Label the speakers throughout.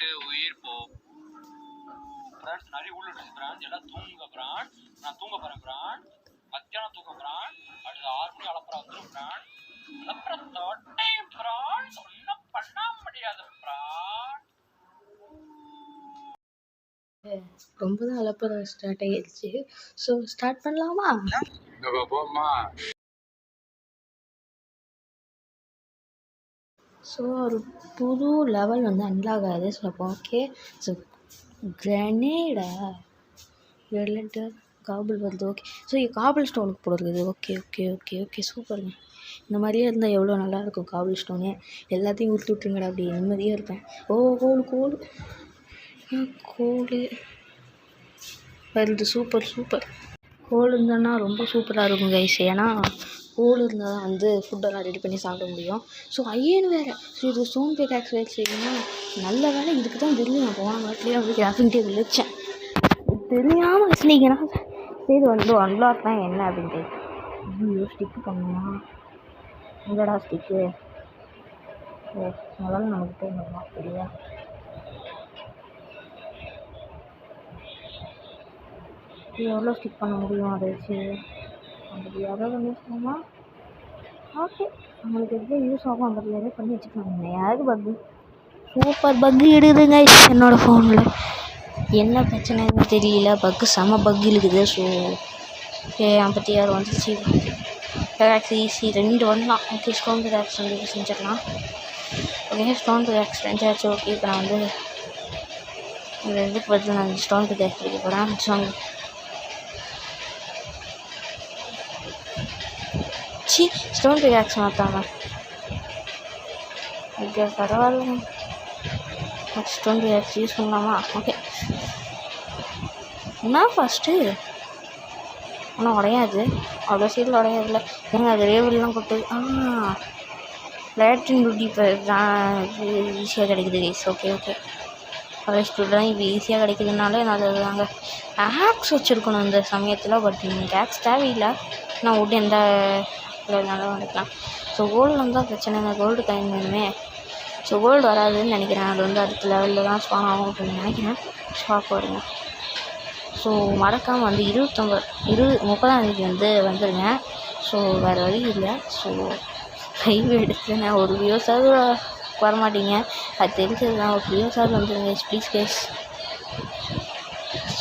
Speaker 1: உயிர் போ பிரான்ஸ் நிறைய உள்ள இருக்கு பிரான்ஸ் எல்லாம் தூங்க பிரான்ஸ் நான் தூங்க போறேன் பிரான்ஸ் மத்தியானம் தூங்க பிரான்ஸ் அடுத்த 6 மணி அலப்பறா வந்துடும் பிரான்ஸ் அலப்பற தொட்டை பிரான்ஸ் ஒன்றும் பண்ண முடியாது பிரான்ஸ்.
Speaker 2: ரொம்ப தான் அலப்பற ஸ்டார்ட் ஆகிடுச்சு. ஸோ ஸ்டார்ட் பண்ணலாமா? ஸோ ஒரு புது லெவல் வந்து அன்லாக் ஆகுது. ஸோ அப்போ ஓகே. ஸோ கிரனேடா கிரனேட்டு காபிள் வருது. ஓகே. ஸோ காபிள் ஸ்டோனுக்கு போடுறது. ஓகே ஓகே ஓகே ஓகே சூப்பருங்க. இந்த மாதிரியே இருந்தால் எவ்வளோ நல்லாயிருக்கும். காபிள் ஸ்டோனு எல்லாத்தையும் ஊற்றி விட்ருங்கடா, அப்படி நிம்மதியாக இருப்பேன். ஓ கோல் வருது. Super super. கோல் இருந்தோன்னா ரொம்ப சூப்பராக இருக்கும் கைஸ். ஏன்னா கோல் இருந்தால் தான் வந்து ஃபுட்டெல்லாம் ரெடி பண்ணி சாப்பிட முடியும். ஸோ ஐயன் வேறு. ஸோ இது ஸ்டோன் பிக்காக்ஸ் வேறு செய்யணும்னா நல்ல வேலை. இதுக்கு தான் தெரியும். நான் போன வாரத்துலேயே வந்து கிராஃபிங் டேபிள் வச்சேன். தெரியாமல் வச்சுனீங்கன்னா சரி வந்து அன்லாக் தான் என்ன அப்படின்ட்டு. ஐயோ ஸ்டிக்கு பண்ணுமா? எங்கடா ஸ்டிக்கு? ஓ முதல்ல நமக்கு போகணுமா? சரியா எவ்வளோ ஸ்டிக் பண்ண முடியும் அதை வச்சு? ஐம்பது யாராவது யூஸ் பண்ணுமா? ஓகே நம்மளுக்கு எவ்வளோ யூஸ் ஆகும் 50 யாராவது பண்ணி வச்சுக்கலாம். யாராவது பக்கு சூப்பர் பக்கு இடுதுங்க என்னோடய ஃபோனில். என்ன பிரச்சனைன்னு தெரியல. பக்கு செம பக்கு இருக்குது. ஸோ 56 வந்துச்சு. பிக்காக்ஸ் ஈஸி 2 வரலாம். ஓகே ஸ்டோன் பிக்காக்ஸ் வந்து செஞ்சிடலாம். ஓகே ஸ்டோன் பிக்காக்ஸ் செஞ்சாச்சு. ஓகே இப்போ நான் வந்து இந்த இதுக்கு பதில் நான் ஸ்டோன் பிக்காக்ஸ் வைக்க போகிறேன். ஸ்டோன் பிக்காக்ஸ் மாற்றாங்க. ஓகே பரவாயில்ல. ஸ்டோன் பிக்காக்ஸ் யூஸ் பண்ணலாமா? ஓகே என்ன ஃபஸ்ட்டு ஒன்றும் உடையாது. அவ்வளோ சீட்டில் உடையாதுல்ல. ஏங்க அது ரேவெல்லாம் கொட்டு. லேட்ரின் டியூட்டி இப்போ ஈஸியாக கிடைக்குது guys. Okay okay college student இப்போ ஈஸியாக கிடைக்குதுனால நான் அது நாங்கள் ஆக்ஸ் வச்சுருக்கணும் இந்த சமயத்தில். பட் எனக்கு ஆக்ஸ் தேவையில்லை. நான் விட்டு எந்த வேணாலும் எடுக்கலாம். ஸோ கோல்டு வந்தால் பிரச்சனைங்க. கோல்டு காயின் வேணுமே. ஸோ கோல்டு வராதுன்னு நினைக்கிறேன். அது வந்து அடுத்த லெவலில் தான் ஸ்பான் ஆகும் அப்படின்னு நினைக்கிறேன். ஸ்டாக் வருங்க. ஸோ மறக்காமல் வந்து 30ஆம் வந்து வந்துடுங்க. ஸோ வேறு வழி இல்லை. ஸோ லைவ் எடுத்து நான் ஒரு வியூஸாவது வரமாட்டீங்க. அது தெரிஞ்சது தான். ஒரு வியூஸாவது வந்துடுங்க please guys.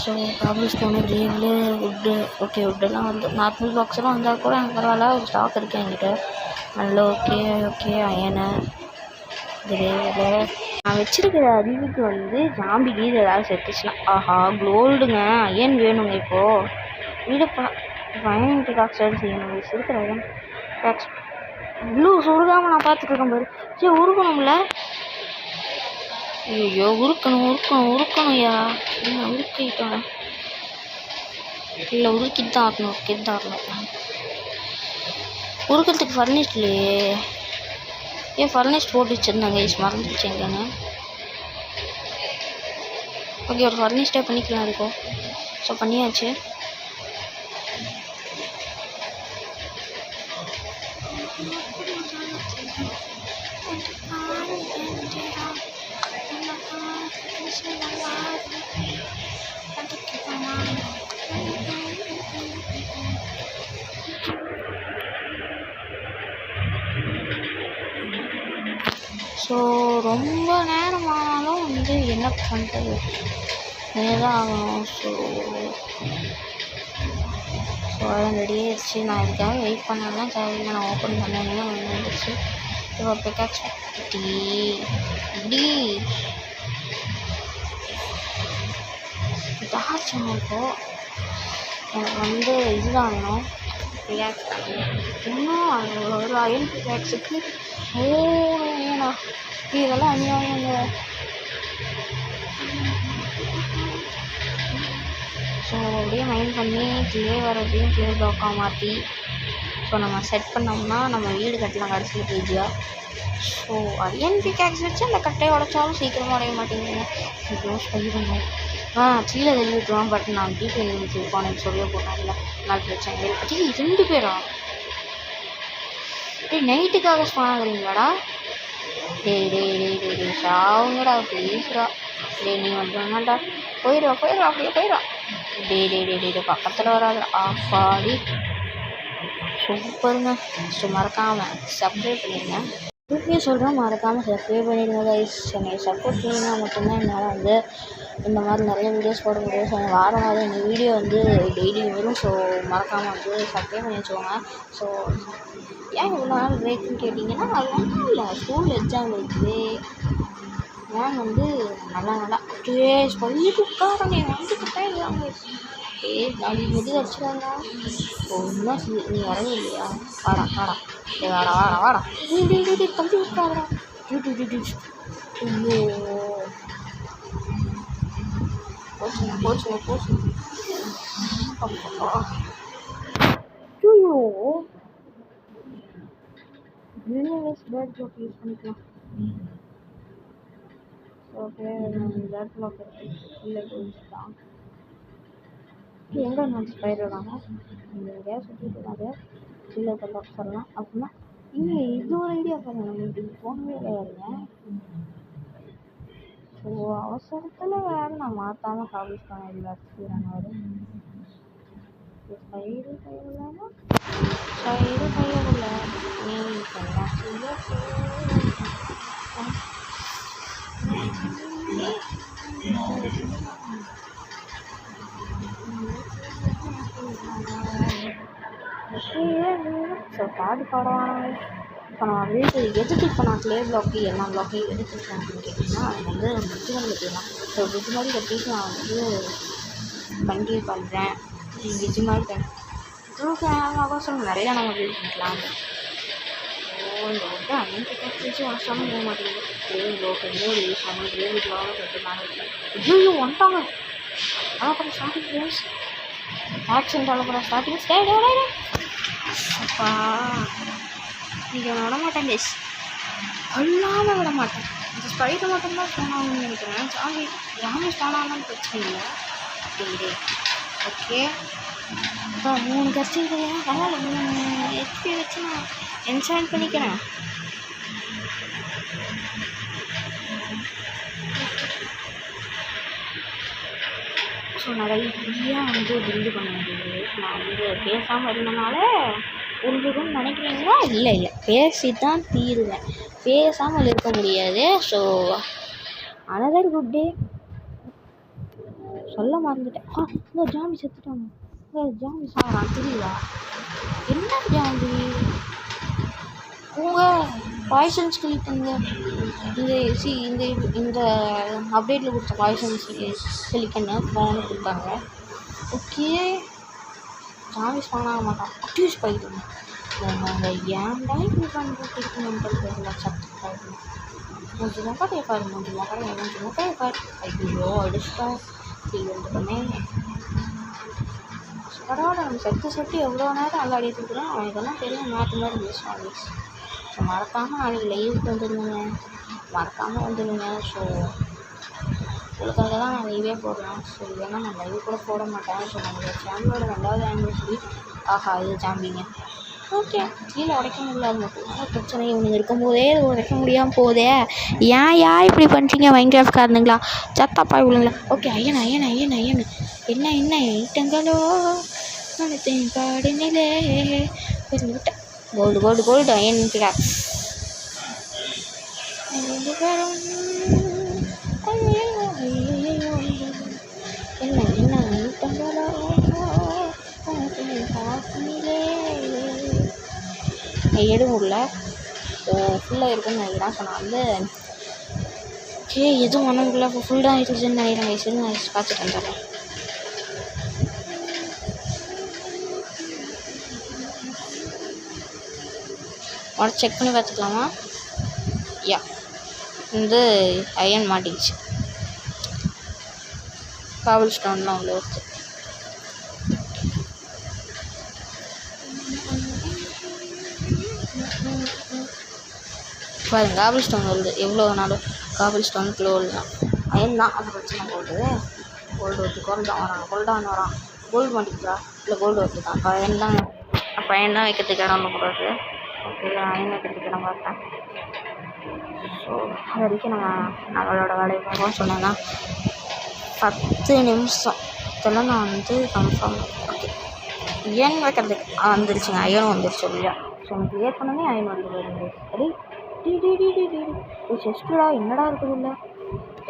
Speaker 2: So cobblestone gravel wood. Okay வுட்டெல்லாம் வந்து நார்மல் பாக்ஸ்லாம் வந்தால் கூட எனக்கு பரவாயில்ல. ஒரு ஸ்டாக் இருக்குது என்கிட்ட நல்ல. ஓகே ஓகே அயனு கிரேவிலு நான் வச்சுருக்கிற அறிவுக்கு வந்து ஜாம்பி கீது ஏதாவது செத்துச்சுலாம். ஆஹா கோல்டுங்க. அயன் வேணுங்க. இப்போது வீடு அயன் பிக்காக்ஸ் செய்யணும். இருக்கிற அயன் பிக்காக்ஸ் இவ்வளோ சுருகாமல் நான் பார்த்துட்ருக்கேன் பாரு. சரி உருக்கணும்ல. ஐயோ உருக்கணும்யா. என்ன உருக்கிட்டோம்? இல்லை உருக்கிட்டு தான் ஆகணும். உருக்கிறதுக்கு ஃபர்னிஷ்ட் இல்லையே. ஏன் ஃபர்னிஷ்ட் போட்டு வச்சுருந்தாங்க மறந்துடுச்சு எங்கன்னு. ஓகே ஒரு ஃபர்னிஷ்டே பண்ணிக்கலாம் இருக்கும். ஸோ பண்ணியாச்சு. ஸோ ரொம்ப நேரம் ஆனாலும் வந்து என்ன பண்ணுறது தான் ஆகணும். ஸோ அதெல்லாம் ரெடி ஆயிடுச்சு. நான் இதுக்காக வெயிட் பண்ணலாம் தேவையில்லை. நான் ஓப்பன் பண்ணேன்னா வந்துடுச்சு. இப்போ பிக்காக்ஸ் இப்படி தாச்சும். இப்போது எனக்கு வந்து இதுதான் வேணும். பிக்காக்ஸ் இன்னும் ஒரு அயன் பிக்காக்ஸுக்கு 3 வேணா. இதெல்லாம் அநியாயங்க. ஸோ அப்படியே மைண்ட் பண்ணி வரதையும் கிளே பிளாக்காக மாற்றி ஸோ நம்ம செட் பண்ணோம்னா நம்ம வீடு கட்டலாம் கடைசியில் ஈஸியாக. ஸோ அயன் பிக்காக்ஸ் வச்சு அந்த கட்டையை உடைச்சாலும் சீக்கிரமாக உடைய மாட்டேங்குங்க. க்ளோஸ் பண்ணிடுங்க. கீழே எழுதிட்டுருவான். பட் நான் டீப் எழுதிட்டுருக்கோம். எனக்கு சொல்லிய போட்டாங்கல்ல நாலு பிரச்சனை. 2 பேரா? நைட்டுக்காக ஸ்பான் ஆகுறீங்களாடா? டேய் சாவுங்கடா ப்ளீஸ்டா. டேய் நீ வந்துடா, போயிடுவா அப்படியே போயிடுவா. டே பக்கத்தில் வராது. ஆப்பாடி சூப்பருங்க. ஸோ மறக்காமல் சப்ஸ்கிரைப் பண்ணிடுங்க. திருப்பியும் சொல்கிறேன், மறக்காமல் சப்ஸ்கிரைப் பண்ணிடுங்க கைஸ். என்னை சப்போர்ட் பண்ணிங்கன்னா மட்டும்தான் என்னால் வந்து இந்த மாதிரி நிறைய வீடியோஸ் போட முடியும். ஸோ வாரம் இந்த வீடியோ வந்து டெய்லி வரும். ஸோ மறக்காமல் வந்து சப்ஸ்கிரைப் பண்ணி வச்சுக்கோங்க. ஸோ ஏன் இவ்வளோ நாள் பிரேக்குன்னு கேட்டிங்கன்னா, அது ஒன்றும் இல்லை, ஸ்கூல் எக்ஸாம் இருக்குது. மேம் வந்து நல்லா ஸ்பைட்டு உட்காரனே வந்துக்கிட்டேன் இல்லாமல் நாலு முதுகு அடிச்சிடாங்க. ஒன்றும் நீ வரவே இல்லையா? வாடா தம்பி உட்காரா. ஐயோ போச்சுங்க. ஐயோ பேட் பிளாக் யூஸ் பண்ணிக்கலாம். ஓகே பேட் பிளாக் இல்லை தான் எங்கே நான் ஸ்பைடுறாங்க இந்த கேஸ் சுற்றிட்டு கீழே லாக் பண்ணலாம். அப்படின்னா இங்கே இது ஒரு ஐடியா பண்ணலாம். நம்ம இப்படி போகவே இல்லையாருங்க. ஸோ அவசரத்தில் வேறு நான் மாற்றாமல் ஹாபிஸ் பண்ண எல்லாத்துக்குறாங்க. அவர் சைடு கையில்னா சைடு கையில் நீ ஸோ பாடு பாடுவாங்க. இப்போ நான் வீட்டு எதுக்கு இப்போ நான் க்ளே பிளாக்கு எல்லா பிளாக்கையும் எடுத்துருக்கேன் அப்படின்னு கேட்டிங்கன்னா, அது வந்து பிரிட்ஜு மாதிரி கட்டிடலாம். ஸோ பிரிட்ஜு மாதிரி கட்டிட்டு நான் வந்து கண்டினியூ பண்ணுறேன். பிரிட்ஜு மாதிரி அவசரம் நிறையா நம்ம யூஸ் பண்ணிக்கலாம். இந்த வந்து அன்னைக்கு கட்டிச்சு அவசரமும் போக மாட்டேங்குது. க்ளே பிளாக் இன்னொரு யூஸ் ஆகணும். க்ளே பிளாக கட்டி ஐயோ வந்துட்டாங்க. அப்புறம் ஸ்டார்டிங் ஃப்ரெண்ட்ஸ் ஆக்சிடென்ட் அப்புறம் ஸ்டார்டிங் அப்பா இங்கே விட மாட்டேன் கைஸ், கொல்லாமல் விட மாட்டேன். இந்த ஸ்பைடர் மட்டும்தான் ஸ்பானாகணும்னு நினைக்கிறேன். ஜாமி ஸ்பானாகணும்னு பிரச்சனை இல்லை. அப்படியே ஓகே இப்போ 3 கட்சிருக்கையா பரவாயில்ல. 3 எப்படி வச்சு நான் என்ஜாய் பண்ணிக்கிறேன். ஸோ நிறையா வந்து பில்டு பண்ண முடியுது. நான் வந்து பேசாமல் இருந்தனால உங்களுக்குன்னு நினைக்கிறீங்களா? இல்லை பேசி தான் தீருவேன், பேசாமல் இருக்க முடியாது. ஸோ அனதர் குட் டே சொல்ல மறந்துட்டேன். இந்த ஜாம்பி செத்துட்டாங்க. ஜாம்பி சாரான் தெரியுதா? என்ன ஜாம்பி உங்கள் பாய்சன்ஸ் கிளிக் பண்ணுங்க. இந்த அப்டேட்டில் கொடுத்த பாய்சன்ஸ் கிளிக் பண்ண ஃபோனு கொடுத்தாங்க. ஓகே ஜாம்பி ஸ்பான் ஆக மாட்டான். அட்யூஸ் போயிடுங்க. நாங்கள் ஏன்டா இப்படி பண்ணுறது தெரியல. சத்து மூஞ்சி மொக்கட்டே பாரு. ஐயோ அடிச்சுட்டா இது வந்துட்டோமே. பரவாயில்ல, நம்ம செட்டு எவ்வளோ நேரம் அல்லாடிட்டு இருக்கிறோம். அவனுக்கெல்லாம் தெரியும் மாற்றி மாதிரி பேசுவாங்க. ஸோ மறக்காமல் நாளைக்கு லைவுக்கு வந்துடுங்க. ஸோ உங்களுக்காக தான் நான் லைவே போடுறேன். ஸோ இல்லைன்னா நான் லைவ் கூட போட மாட்டேன். ஸோ நம்மளோட சேனலோட 2வது ஆனிவர்சரி. ஆஹா இது ஜாம்பிங்க. ஓகே கீழே உடைக்க முடியாது மட்டும் பிரச்சனை. இவனுங்க இருக்கும்போதே இது உடைக்க முடியாமல் போதே. ஏன் இப்படி பண்ணுறீங்க மைன்கிராஃப்ட் காரணங்களா? சத்தாப்பா இவ்வளோங்களா? ஓகே ஐயன் என்ன ஐட்டங்களோ மனத்தின் பாடினிலே விட்டேன். கோல்டு அயன் கிராக்ஸ் என்ன ஐட்டங்களோ எடுக்க முடியல. ஸோ ஃபுல்லாக இருக்குன்னு நினைக்கிறேன். ஸோ நான் வந்து எதுவும் ஒன்றும் இல்லை. இப்போ ஃபுல் தான் இருக்குதுன்னு நினைக்கிறேன். சரி நான் பார்த்துட்டு வந்துடுறேன். செக் பண்ணி பார்த்துக்கலாமா? யா வந்து அயன் மாட்டிக்கிச்சு. காவல் ஸ்டோன்லாம் அவ்வளோ இருக்குது. பாருங்க காவல் ஸ்டோன் வருது. எவ்வளோ வேணாலும் காவல் ஸ்டோன் க்ளோல் தான் அயன் தான். அது பிரச்சனை கோல்டு வருது. கோல்டான் வரான். கோல்டு மாட்டிக்கிறா இல்லை கோல்டு வருது தான். அப்போ அயன் தான் வைக்கிறதுக்கு இடம் கூடாது. ஓகே அயன் வைக்கிறதுக்கு இடம் பார்த்தேன். ஸோ அது வரைக்கும் நம்மளோட வேலையை பார்ப்போம். சொன்னேன்னா 10 நிமிஷம் இதெல்லாம் நான் வந்து கன்ஃபார்ம். ஓகே, அயன் வைக்கிறதுக்கு வந்துருச்சுங்க. அயனும் வந்துருச்சு இல்லையா? ஸோ எனக்கு கிளியர் பண்ணவே அயன் வந்து வருது. சரி, செஸ்டா என்னடா இருக்குது இல்லை?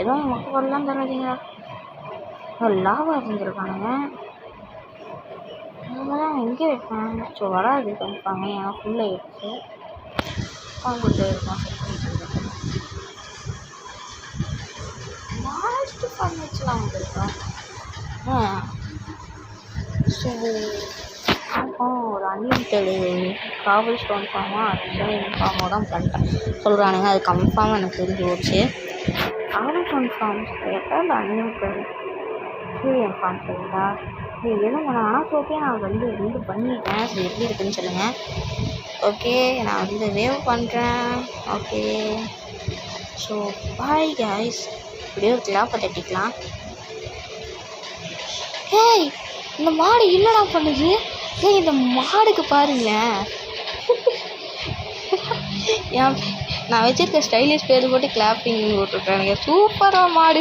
Speaker 2: ஏதோ மக்கள் வரலாம் தராதிங்களா? லாவா இருந்துருக்கானுங்க. தான் எங்கே வைப்பேன்? ஸோ வராது கன்ஃபார்ம். ஏன்னா ஃபுல் ஆயிடுச்சு. அவங்கள்ட்ட இருக்கான் லாஸ்ட் ஃபார்மேட்ஸ்லாம் வந்துருக்கோம். ஸோ ஒரு அன்லிமிட்டடு காவல் ஸ்டோன் ஃபார்மாக ஃபார்மாக தான் பண்ணிட்டேன் சொல்கிறானுங்க. அது கன்ஃபார்ம் எனக்கு தெரிஞ்சு போச்சு. காவல் ஸ்டோன் ஃபார்ம்ஸ் கேட்டால் இல்லை அன்லிமிட்டடு சூரியன் ஃபார்ம் சரிங்களா? இது எதுவும் நான் ஆனால் ஓகே, நான் வந்து பண்ணிட்டேன். ஸோ எப்படி இருக்குதுன்னு சொல்லுங்கள். ஓகே, நான் வந்து வேவ் பண்ணுறேன். Okay, so bye guys. இப்படியே கிளாப்பை தட்டிக்கலாம். ஏய், இந்த மாடு என்னடா பண்ணுது? ஏய், இந்த மாடுக்கு பாருங்களேன். நான் வச்சிருக்க ஸ்டைலிஷ் பேர் போட்டு கிளாப்பிங் போட்டுருக்கானுங்க. சூப்பராக மாடு.